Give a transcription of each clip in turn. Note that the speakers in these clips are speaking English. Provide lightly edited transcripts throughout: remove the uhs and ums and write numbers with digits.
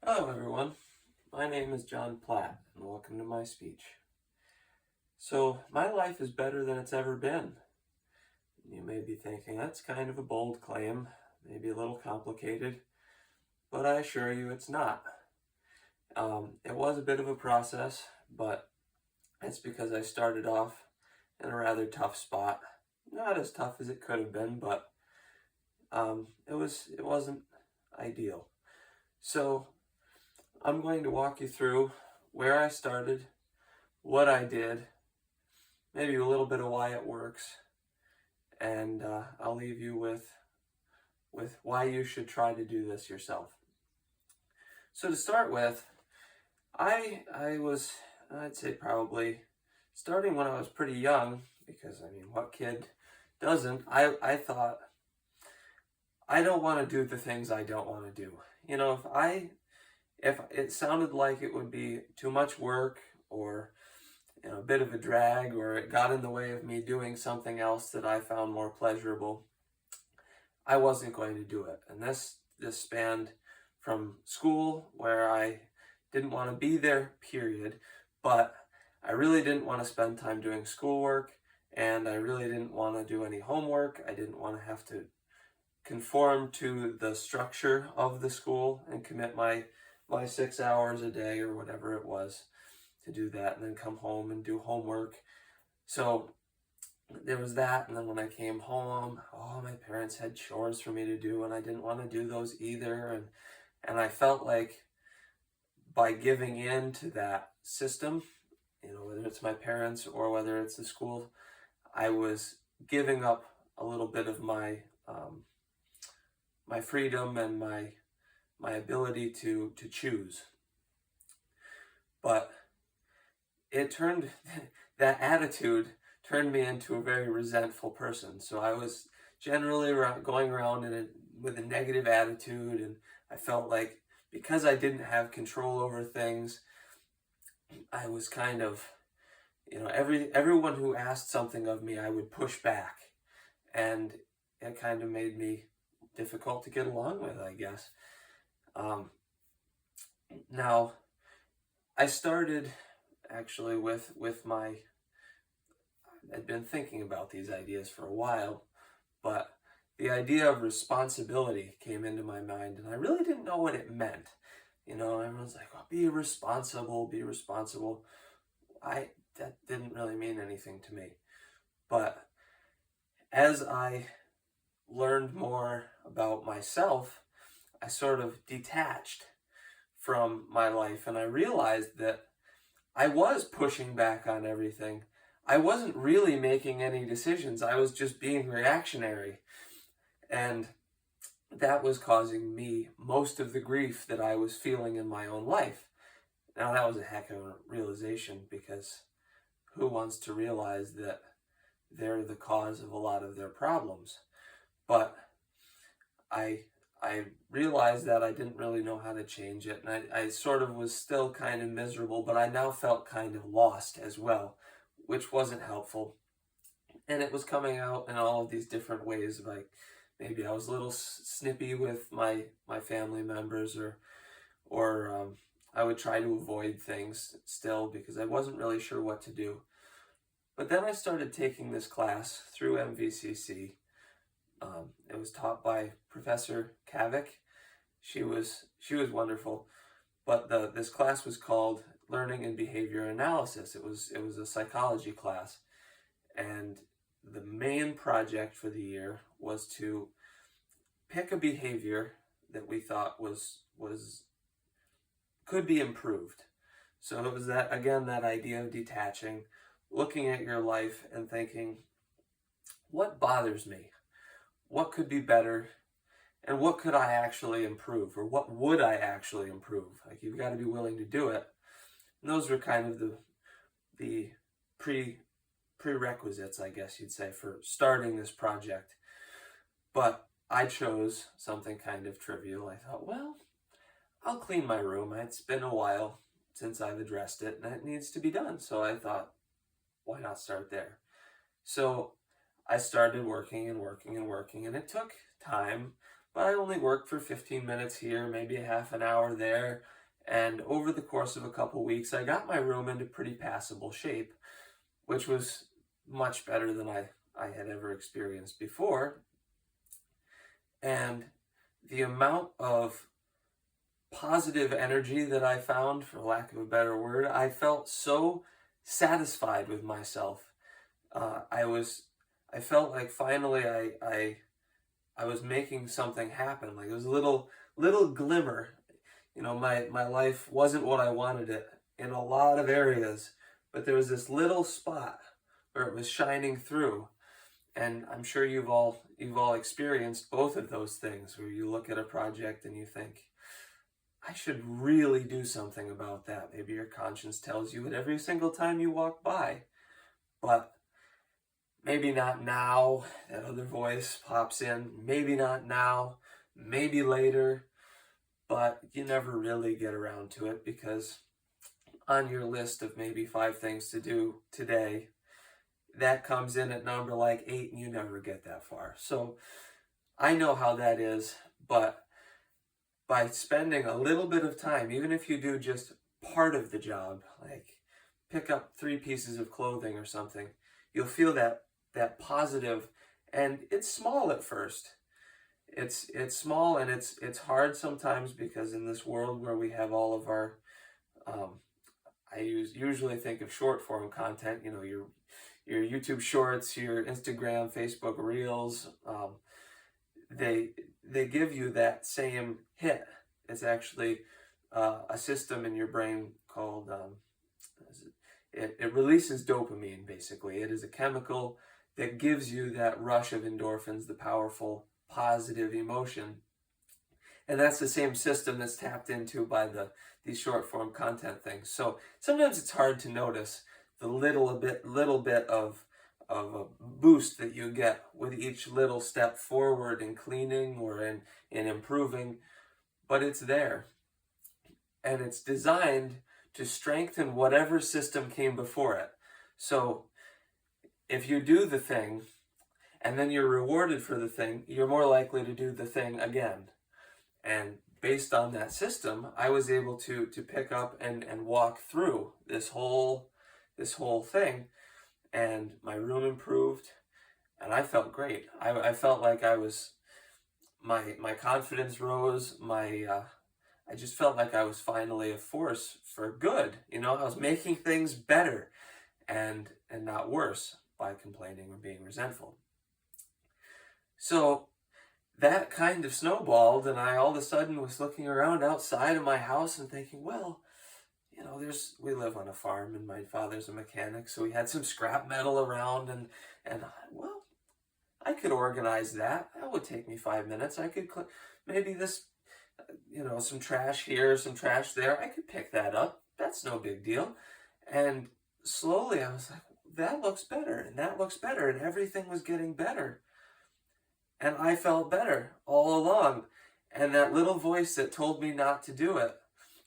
Hello, everyone. My name is John Platt, and welcome to my speech. So, my life is better than it's ever been. You may be thinking that's kind of a bold claim, maybe a little complicated, but I assure you it's not. It was a bit of a process, but it's because I started off in a rather tough spot. Not as tough as it could have been, but it wasn't ideal. So, I'm going to walk you through where I started, what I did, maybe a little bit of why it works, and I'll leave you with why you should try to do this yourself. So to start with, I'd say probably starting when I was pretty young, because I mean, what kid doesn't? I thought I don't want to do the things I don't want to do. You know, if it sounded like it would be too much work or a bit of a drag, or it got in the way of me doing something else that I found more pleasurable, I wasn't going to do it. And this spanned from school, where I didn't want to be there, period, but I really didn't want to spend time doing schoolwork, and I really didn't want to do any homework. I didn't want to have to conform to the structure of the school and commit my 6 hours a day or whatever it was to do that, and then come home and do homework. So there was that, and then when I came home, my parents had chores for me to do, and I didn't want to do those either, and I felt like by giving in to that system, whether it's my parents or whether it's the school, I was giving up a little bit of my my freedom and my ability to choose. But it turned that attitude turned me into a very resentful person. So I was generally going around with a negative attitude, and I felt like because I didn't have control over things, I was kind of, everyone who asked something of me, I would push back, and it kind of made me difficult to get along with, I guess. Now, I started actually with I'd been thinking about these ideas for a while, but the idea of responsibility came into my mind, and I really didn't know what it meant. Everyone's like, "Oh, be responsible, be responsible." That didn't really mean anything to me. But as I learned more about myself, I sort of detached from my life, and I realized that I was pushing back on everything. I wasn't really making any decisions. I was just being reactionary. And that was causing me most of the grief that I was feeling in my own life. Now, that was a heck of a realization, because who wants to realize that they're the cause of a lot of their problems? But I realized that I didn't really know how to change it, and I sort of was still kind of miserable, but I now felt kind of lost as well, which wasn't helpful. And it was coming out in all of these different ways. Like, maybe I was a little snippy with my family members, or I would try to avoid things still because I wasn't really sure what to do. But then I started taking this class through MVCC. It was taught by Professor Kavik. She was wonderful, but this class was called Learning and Behavior Analysis. It was a psychology class, and the main project for the year was to pick a behavior that we thought could be improved. So it was that idea of detaching, looking at your life and thinking, what bothers me? What could be better? And what could I actually improve? Or what would I actually improve? Like, you've got to be willing to do it. And those were kind of the prerequisites, I guess you'd say, for starting this project. But I chose something kind of trivial. I thought, well, I'll clean my room. It's been a while since I've addressed it, and it needs to be done. So I thought, why not start there? So I started working and working and working, and it took time, but I only worked for 15 minutes here, maybe a half an hour there, And over the course of a couple weeks, I got my room into pretty passable shape, which was much better than I had ever experienced before. And the amount of positive energy that I found, for lack of a better word, I felt so satisfied with myself. I felt like finally I was making something happen. Like it was a little glimmer. You know, my life wasn't what I wanted it in a lot of areas, but there was this little spot where it was shining through. And I'm sure you've all experienced both of those things, where you look at a project and you think, I should really do something about that. Maybe your conscience tells you it every single time you walk by, but maybe not now. That other voice pops in. Maybe not now, maybe later, but you never really get around to it, because on your list of maybe 5 things to do today, that comes in at number like 8 and you never get that far. So I know how that is, but by spending a little bit of time, even if you do just part of the job, like pick up 3 pieces of clothing or something, you'll feel that positive, and it's small at first. It's small, and it's hard sometimes, because in this world where we have all of our usually think of short form content, you know, your YouTube shorts, your Instagram, Facebook Reels, they give you that same hit. It's actually a system in your brain called it releases dopamine. Basically, it is a chemical that gives you that rush of endorphins, the powerful positive emotion. And that's the same system that's tapped into by these short form content things. So sometimes it's hard to notice the little bit of a boost that you get with each little step forward in cleaning or in improving, but it's there. And it's designed to strengthen whatever system came before it. So if you do the thing and then you're rewarded for the thing, you're more likely to do the thing again. And based on that system, I was able to pick up and walk through this whole thing, and my room improved, and I felt great. I felt like my confidence rose. I just felt like I was finally a force for good. You know, I was making things better and not worse by complaining or being resentful. So that kind of snowballed, and I all of a sudden was looking around outside of my house and thinking, well, you know, we live on a farm, and my father's a mechanic, so we had some scrap metal around, and well, I could organize that. That would take me 5 minutes. I could maybe this, you know, some trash here, some trash there. I could pick that up. That's no big deal. And slowly I was like, that looks better, and that looks better, and everything was getting better. And I felt better all along. And that little voice that told me not to do it,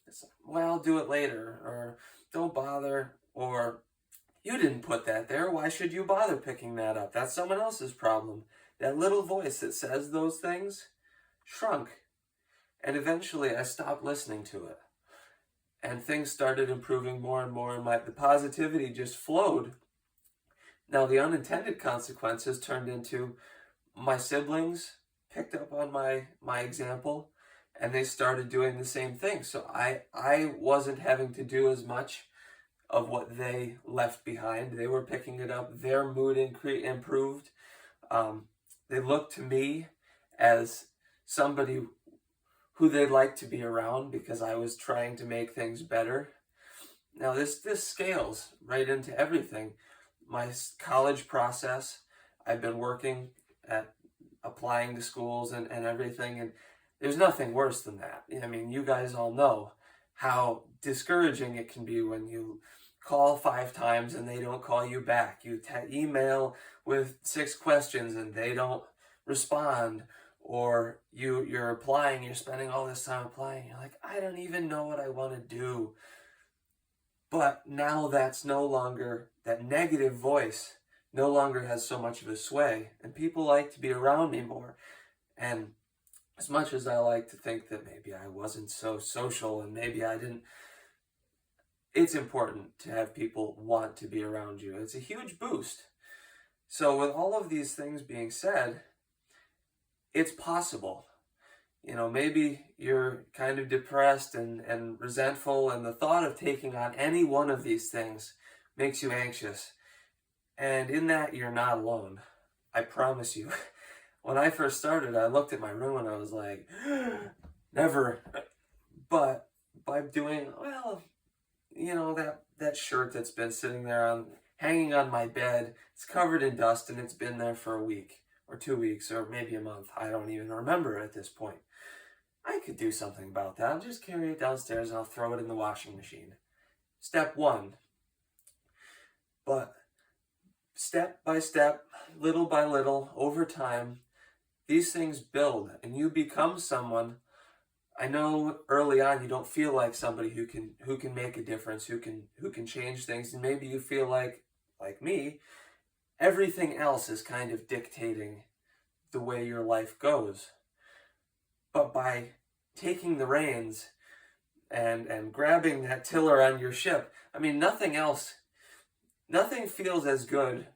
it's like, well, do it later, or don't bother, or you didn't put that there. Why should you bother picking that up? That's someone else's problem. That little voice that says those things shrunk. And eventually I stopped listening to it. And things started improving more and more, and the positivity just flowed. Now the unintended consequences turned into my siblings picked up on my example, and they started doing the same thing. So I wasn't having to do as much of what they left behind. They were picking it up. Their mood improved. They looked to me as somebody who they'd like to be around, because I was trying to make things better. Now this scales right into everything. My college process, I've been working at applying to schools and everything, and there's nothing worse than that. I mean, you guys all know how discouraging it can be when you call 5 times and they don't call you back. You email with 6 questions and they don't respond, or you're applying, you're spending all this time applying, you're like, I don't even know what I want to do. But now that's no longer, that negative voice no longer has so much of a sway, and people like to be around me more. And as much as I like to think that maybe I wasn't so social and maybe I didn't, it's important to have people want to be around you. It's a huge boost. So, with all of these things being said, it's possible. You know, maybe you're kind of depressed and resentful, and the thought of taking on any one of these things makes you anxious. And in that, you're not alone. I promise you. When I first started, I looked at my room and I was like, never. But by doing, well, you know, that shirt that's been sitting there hanging on my bed, it's covered in dust and it's been there for a week or 2 weeks or maybe a month. I don't even remember at this point. I could do something about that. I'll just carry it downstairs and I'll throw it in the washing machine. Step one. But step by step, little by little, over time, these things build and you become someone. I know early on you don't feel like somebody who can make a difference, who can change things, and maybe you feel like me, everything else is kind of dictating the way your life goes. But by taking the reins and grabbing that tiller on your ship, I mean, nothing feels as good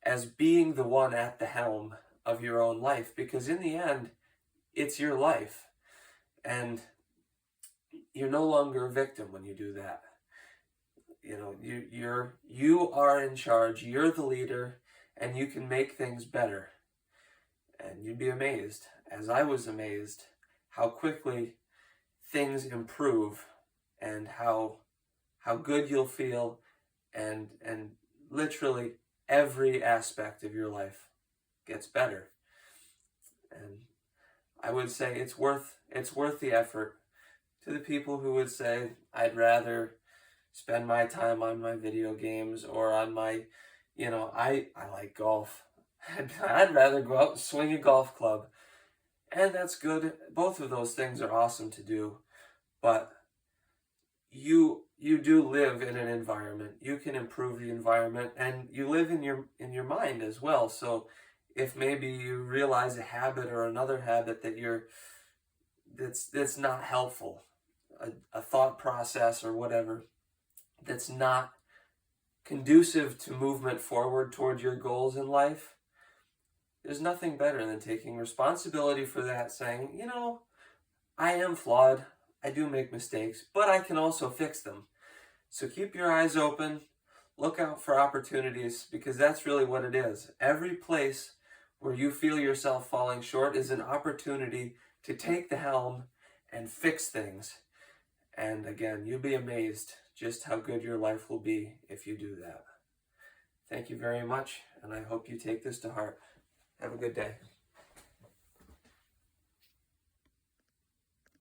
as being the one at the helm of your own life, because in the end, it's your life. And you're no longer a victim when you do that. You know, you are in charge, you're the leader, and you can make things better. And you'd be amazed, as I was amazed, how quickly things improve and how good you'll feel, and literally every aspect of your life gets better. And I would say it's worth the effort. To the people who would say, I'd rather spend my time on my video games or on my, I like golf. I'd rather go out and swing a golf club. And that's good. Both of those things are awesome to do. But you do live in an environment. You can improve the environment, and you live in your mind as well. So if maybe you realize a habit or another habit that's not helpful, a thought process or whatever that's not conducive to movement forward toward your goals in life, there's nothing better than taking responsibility for that, saying, I am flawed, I do make mistakes, but I can also fix them. So keep your eyes open, look out for opportunities, because that's really what it is. Every place where you feel yourself falling short is an opportunity to take the helm and fix things. And again, you'll be amazed just how good your life will be if you do that. Thank you very much, and I hope you take this to heart. Have a good day.